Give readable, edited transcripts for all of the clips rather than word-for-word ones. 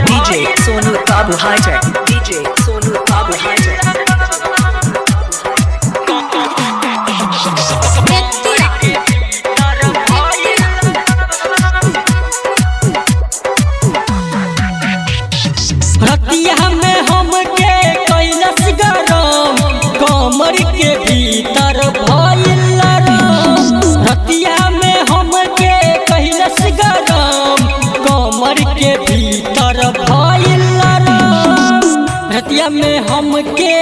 DJ Sonu Babu Hijack. DJ Sonu Babu Hijack. रतिया में हमके कैलस गरम कमर के भीतर भइल राम। रतिया में हमके कैलस गरम कमर के भीतर भइल राम। रतिया में हमके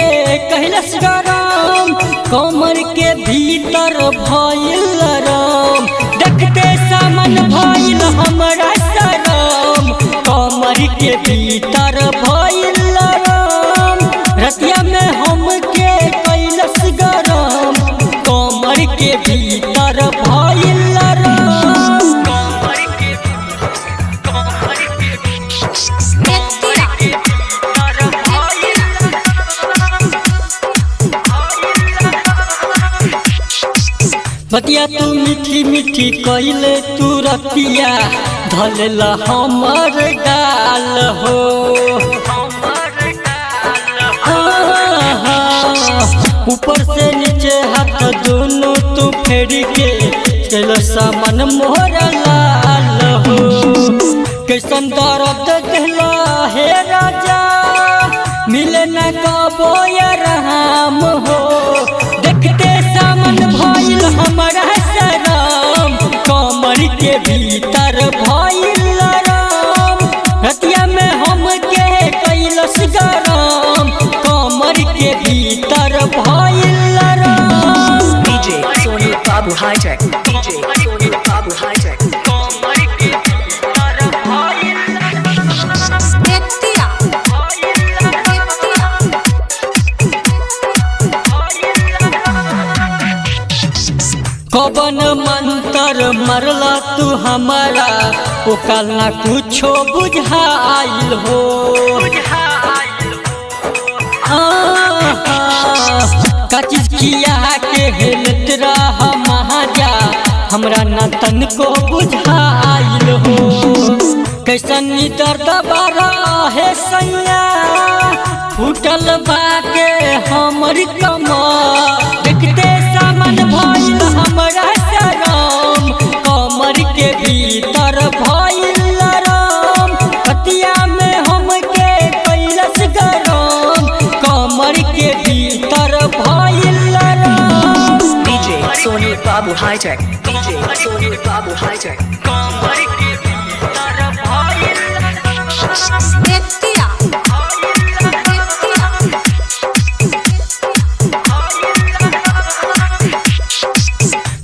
कैलस गरम कमर के भीतर भइल राम। देखते सामन भइल हमरा शरम कमर के भीतर भइल राम। रतिया में हमके कैलस गरम कमर के भीतर भइल राम। बतिया तू मीठी मीठी कैले तू रतिया धलेला हमर गाल हो। ऊपर से नीचे हाथ दोनों तू फेर के चल सामन मोहर लाल हो। कैसन दर्द दिला हे राजा मिले न कबो राम हो। देखते सामन भइल हमरा शरम कमर के भीतर भइल राम। रतिया में हमके कैलस गरम कमर के भीतर भइल Ram. DJ Sonu Babu Hijack. DJ Sonu Babu Hijack. कवन मंत्र मरला तू हमारा ओकल ना कुछो बुझाइल हो। का चीज किया के हेलत रहा महाजा हमरा ना तनको बुझाइल हो। कैसन दर्द बारा है सैया फूटल बाके हमर कमर। देखते सामन भइल हमरा शरम कमर के भीतर भइल राम। रतिया में हमके कैलस गरम कमर के भीतर भइल Ram. DJ Sonu Babu Hijack. DJ Sonu Babu Hijack.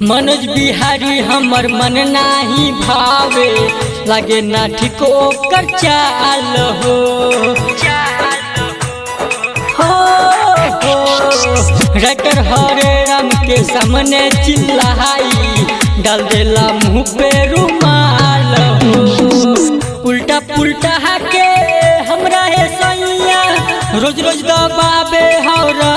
Manoj Bihari हमर मन नाही भावे लगे ना ठिको कर चाल हो। रटर हरे राम के सामने चिल्लाई डाल देला मुँह पे रुमाल हो। उल्टा पुल्टा के हमरा है सैया रोज रोज दबाबे हौरा